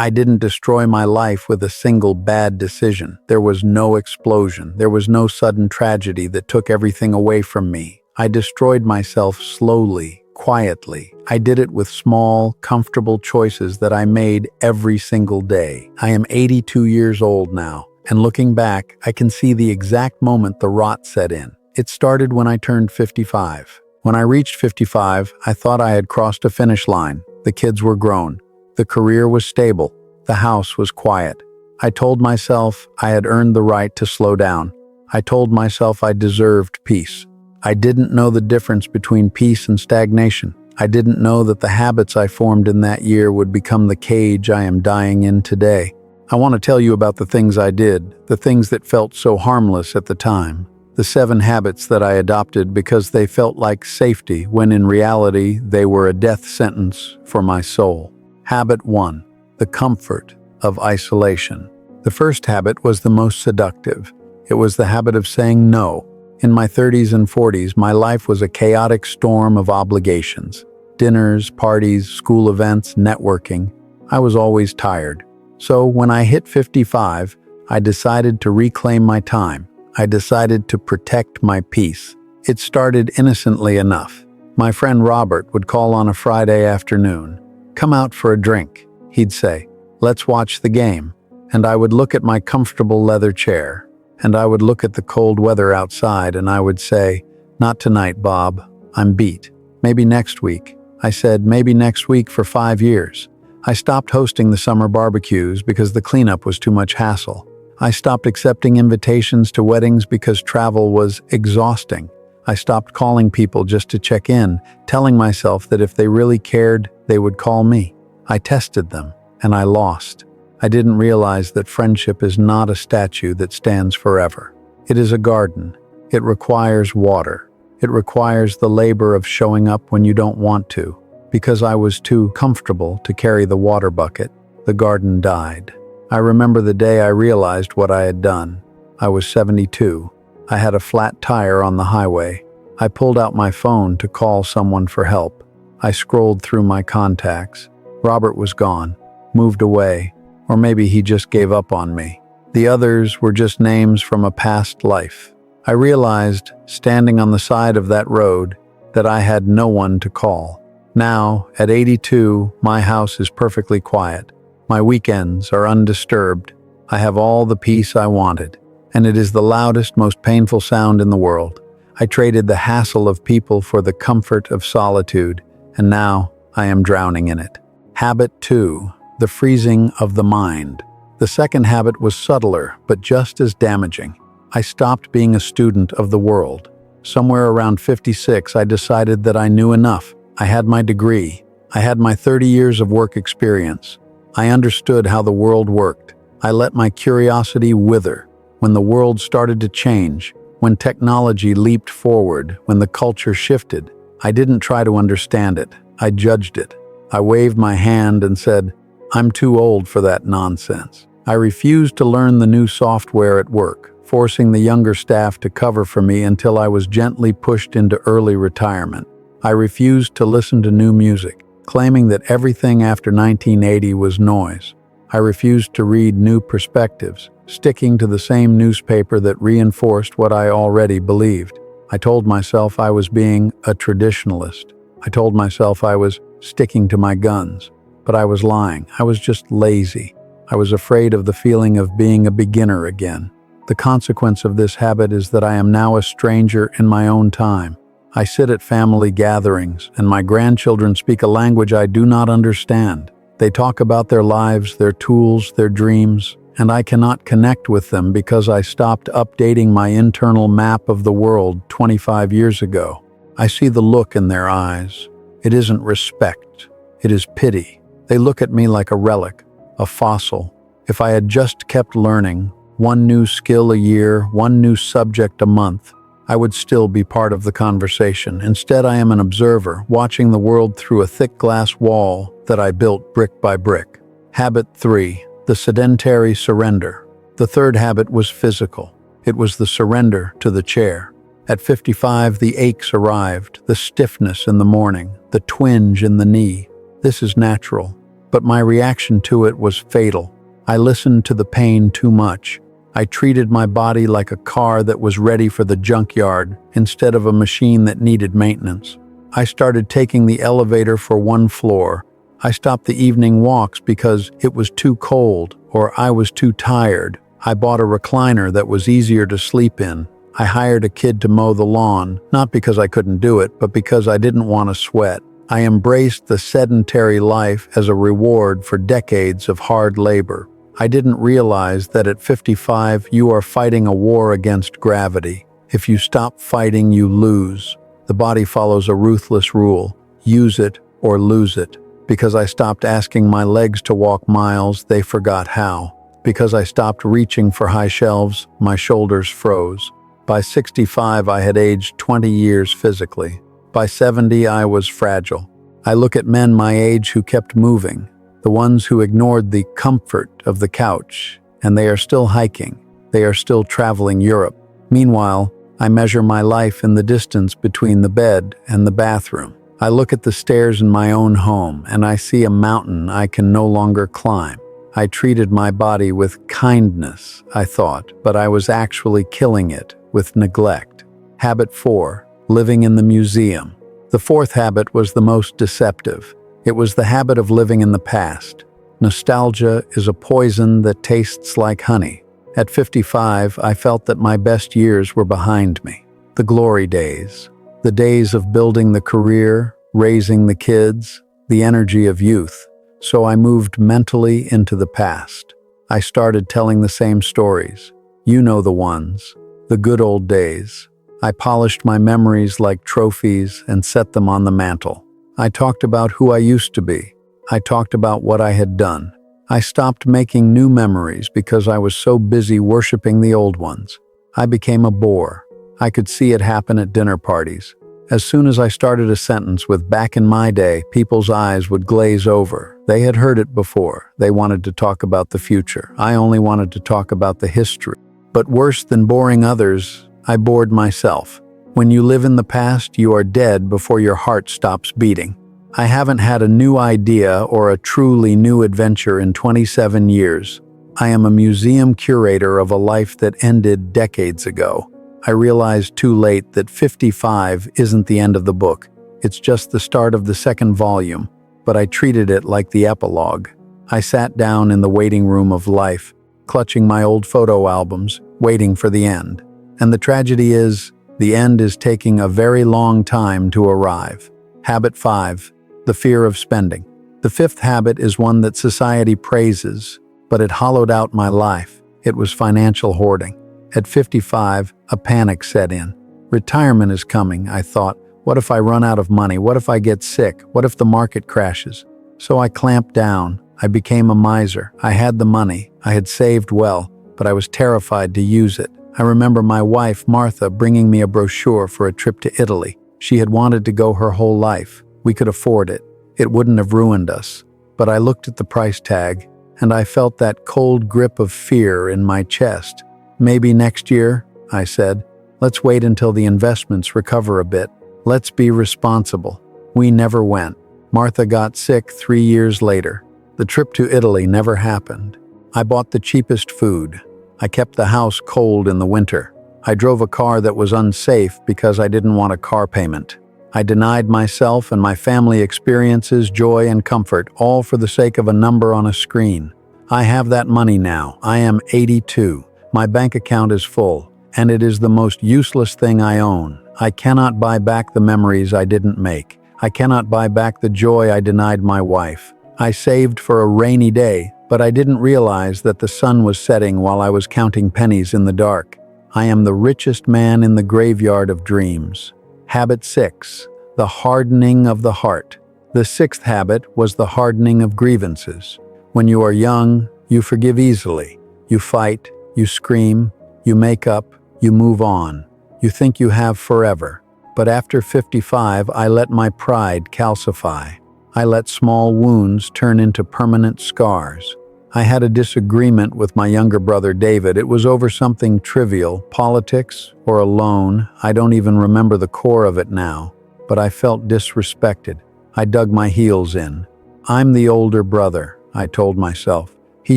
I didn't destroy my life with a single bad decision. There was no explosion. There was no sudden tragedy that took everything away from me. I destroyed myself slowly, quietly. I did it with small, comfortable choices that I made every single day. I am 82 years old now, and looking back, I can see the exact moment the rot set in. It started when I turned 55. When I reached 55, I thought I had crossed a finish line. The kids were grown. The career was stable. The house was quiet. I told myself I had earned the right to slow down. I told myself I deserved peace. I didn't know the difference between peace and stagnation. I didn't know that the habits I formed in that year would become the cage I am dying in today. I want to tell you about the things I did, the things that felt so harmless at the time. The 7 habits that I adopted because they felt like safety when in reality they were a death sentence for my soul. Habit 1. The comfort of isolation. The first habit was the most seductive. It was the habit of saying no. In my 30s and 40s, my life was a chaotic storm of obligations. Dinners, parties, school events, networking. I was always tired. So when I hit 55, I decided to reclaim my time. I decided to protect my peace. It started innocently enough. My friend Robert would call on a Friday afternoon. "Come out for a drink," he'd say. "Let's watch the game." And I would look at my comfortable leather chair, and I would look at the cold weather outside, and I would say, "Not tonight, Bob. I'm beat. Maybe next week." I said, "Maybe next week for 5 years." I stopped hosting the summer barbecues because the cleanup was too much hassle. I stopped accepting invitations to weddings because travel was exhausting. I stopped calling people just to check in, telling myself that if they really cared, they would call me. I tested them, and I lost. I didn't realize that friendship is not a statue that stands forever. It is a garden. It requires water. It requires the labor of showing up when you don't want to. Because I was too comfortable to carry the water bucket, the garden died. I remember the day I realized what I had done. I was 72. I had a flat tire on the highway. I pulled out my phone to call someone for help. I scrolled through my contacts. Robert was gone, moved away, or maybe he just gave up on me. The others were just names from a past life. I realized, standing on the side of that road, that I had no one to call. Now, at 82, my house is perfectly quiet. My weekends are undisturbed. I have all the peace I wanted, and it is the loudest, most painful sound in the world. I traded the hassle of people for the comfort of solitude, and now I am drowning in it. Habit 2. The freezing of the mind. The second habit was subtler, but just as damaging. I stopped being a student of the world. Somewhere around 56, I decided that I knew enough. I had my degree. I had my 30 years of work experience. I understood how the world worked. I let my curiosity wither. When the world started to change, when technology leaped forward, when the culture shifted, I didn't try to understand it. I judged it. I waved my hand and said, "I'm too old for that nonsense." I refused to learn the new software at work, forcing the younger staff to cover for me until I was gently pushed into early retirement. I refused to listen to new music, claiming that everything after 1980 was noise. I refused to read new perspectives, sticking to the same newspaper that reinforced what I already believed. I told myself I was being a traditionalist. I told myself I was sticking to my guns. But I was lying. I was just lazy. I was afraid of the feeling of being a beginner again. The consequence of this habit is that I am now a stranger in my own time. I sit at family gatherings, and my grandchildren speak a language I do not understand. They talk about their lives, their tools, their dreams, and I cannot connect with them because I stopped updating my internal map of the world 25 years ago. I see the look in their eyes. It isn't respect. It is pity. They look at me like a relic, a fossil. If I had just kept learning, one new skill a year, one new subject a month, I would still be part of the conversation. Instead, I am an observer, watching the world through a thick glass wall that I built brick by brick. Habit 3. The sedentary surrender. The third habit was physical. It was the surrender to the chair. At 55, the aches arrived, the stiffness in the morning, the twinge in the knee. This is natural. but my reaction to it was fatal. I listened to the pain too much. I treated my body like a car that was ready for the junkyard instead of a machine that needed maintenance. I started taking the elevator for one floor. I stopped the evening walks because it was too cold or I was too tired. I bought a recliner that was easier to sleep in. I hired a kid to mow the lawn, not because I couldn't do it, but because I didn't want to sweat. I embraced the sedentary life as a reward for decades of hard labor. I didn't realize that at 55, you are fighting a war against gravity. If you stop fighting, you lose. The body follows a ruthless rule: use it or lose it. Because I stopped asking my legs to walk miles, they forgot how. Because I stopped reaching for high shelves, my shoulders froze. By 65, I had aged 20 years physically. By 70, I was fragile. I look at men my age who kept moving, the ones who ignored the comfort of the couch, and they are still hiking. They are still traveling Europe. Meanwhile, I measure my life in the distance between the bed and the bathroom. I look at the stairs in my own home, and I see a mountain I can no longer climb. I treated my body with kindness, I thought, but I was actually killing it with neglect. Habit 4. Living in the museum. The fourth habit was the most deceptive. It was the habit of living in the past. Nostalgia is a poison that tastes like honey. At 55, I felt that my best years were behind me. The glory days. The days of building the career, raising the kids, the energy of youth. So I moved mentally into the past. I started telling the same stories. You know the ones. The good old days. I polished my memories like trophies and set them on the mantle. I talked about who I used to be. I talked about what I had done. I stopped making new memories because I was so busy worshiping the old ones. I became a bore. I could see it happen at dinner parties. As soon as I started a sentence with "back in my day," people's eyes would glaze over. They had heard it before. They wanted to talk about the future. I only wanted to talk about the history. But worse than boring others, I bored myself. When you live in the past, you are dead before your heart stops beating. I haven't had a new idea or a truly new adventure in 27 years. I am a museum curator of a life that ended decades ago. I realized too late that 55 isn't the end of the book. It's just the start of the second volume, but I treated it like the epilogue. I sat down in the waiting room of life, clutching my old photo albums, waiting for the end. And the tragedy is, the end is taking a very long time to arrive. Habit 5. The fear of spending. The fifth habit is one that society praises, but it hollowed out my life. It was financial hoarding. At 55, a panic set in. Retirement is coming, I thought. What if I run out of money? What if I get sick? What if the market crashes? So I clamped down. I became a miser. I had the money. I had saved well, but I was terrified to use it. I remember my wife, Martha, bringing me a brochure for a trip to Italy. She had wanted to go her whole life. We could afford it. It wouldn't have ruined us. But I looked at the price tag, and I felt that cold grip of fear in my chest. Maybe next year, I said. Let's wait until the investments recover a bit. Let's be responsible. We never went. Martha got sick 3 years later. The trip to Italy never happened. I bought the cheapest food. I kept the house cold in the winter. I drove a car that was unsafe because I didn't want a car payment. I denied myself and my family experiences, joy and comfort, all for the sake of a number on a screen. I have that money now. I am 82. My bank account is full, and it is the most useless thing I own. I cannot buy back the memories I didn't make. I cannot buy back the joy I denied my wife. I saved for a rainy day, but I didn't realize that the sun was setting while I was counting pennies in the dark. I am the richest man in the graveyard of dreams. Habit 6. The hardening of the heart. The sixth habit was the hardening of grievances. When you are young, you forgive easily. You fight, you scream, you make up, you move on. You think you have forever. But after 55, I let my pride calcify. I let small wounds turn into permanent scars. I had a disagreement with my younger brother David. It was over something trivial, politics or a loan. I don't even remember the core of it now, but I felt disrespected. I dug my heels in. I'm the older brother, I told myself. He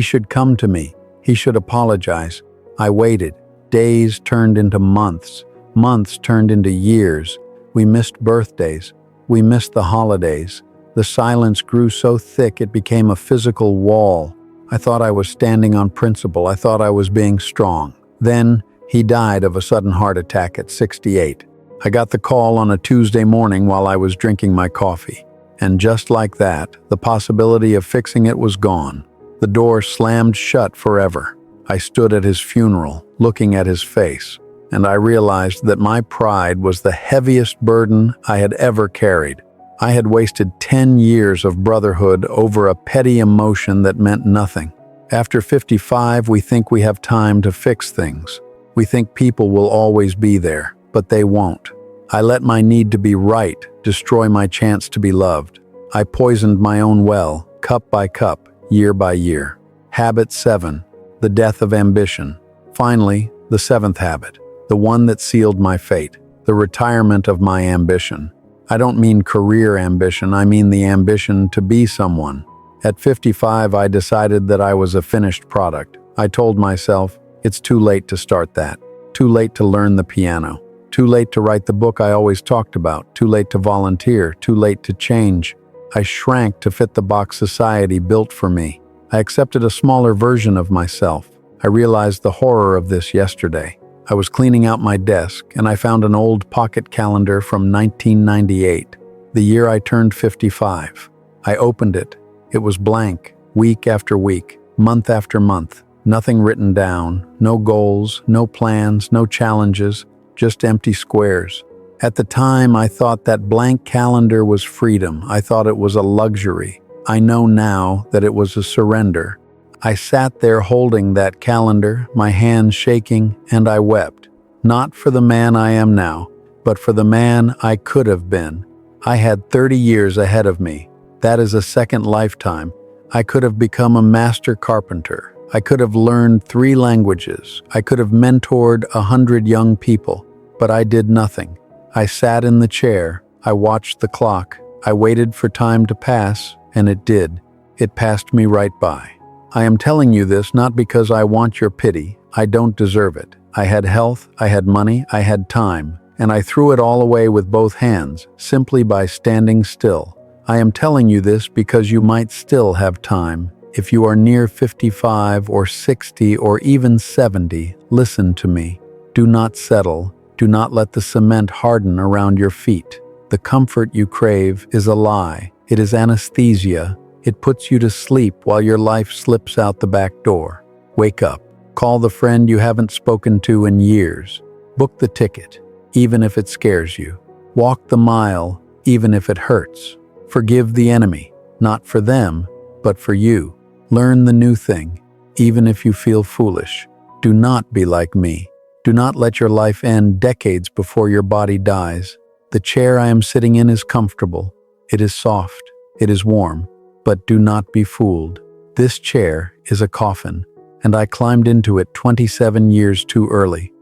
should come to me. He should apologize. I waited. Days turned into months. Months turned into years. We missed birthdays. We missed the holidays. The silence grew so thick it became a physical wall. I thought I was standing on principle. I thought I was being strong. Then he died of a sudden heart attack at 68. I got the call on a Tuesday morning while I was drinking my coffee. And just like that, the possibility of fixing it was gone. The door slammed shut forever. I stood at his funeral, looking at his face, and I realized that my pride was the heaviest burden I had ever carried. I had wasted 10 years of brotherhood over a petty emotion that meant nothing. After 55, we think we have time to fix things. We think people will always be there, but they won't. I let my need to be right destroy my chance to be loved. I poisoned my own well, cup by cup, year by year. Habit 7, the death of ambition. Finally, the 7th habit, the one that sealed my fate, the retirement of my ambition. I don't mean career ambition, I mean the ambition to be someone. At 55, I decided that I was a finished product. I told myself, it's too late to start that. Too late to learn the piano. Too late to write the book I always talked about. Too late to volunteer. Too late to change. I shrank to fit the box society built for me. I accepted a smaller version of myself. I realized the horror of this yesterday. I was cleaning out my desk, and I found an old pocket calendar from 1998, the year I turned 55. I opened it. It was blank, week after week, month after month. Nothing written down, no goals, no plans, no challenges, just empty squares. At the time, I thought that blank calendar was freedom. I thought it was a luxury. I know now that it was a surrender. I sat there holding that calendar, my hands shaking, and I wept. Not for the man I am now, but for the man I could have been. I had 30 years ahead of me. That is a second lifetime. I could have become a master carpenter. I could have learned 3 languages. I could have mentored 100 young people, but I did nothing. I sat in the chair. I watched the clock. I waited for time to pass, and it did. It passed me right by. I am telling you this not because I want your pity. I don't deserve it. I had health, I had money, I had time, and I threw it all away with both hands, simply by standing still. I am telling you this because you might still have time. If you are near 55 or 60 or even 70, listen to me. Do not settle. Do not let the cement harden around your feet. The comfort you crave is a lie. It is anesthesia. It puts you to sleep while your life slips out the back door. Wake up. Call the friend you haven't spoken to in years. Book the ticket, even if it scares you. Walk the mile, even if it hurts. Forgive the enemy, not for them, but for you. Learn the new thing, even if you feel foolish. Do not be like me. Do not let your life end decades before your body dies. The chair I am sitting in is comfortable. It is soft. It is warm. But do not be fooled. This chair is a coffin, and I climbed into it 27 years too early.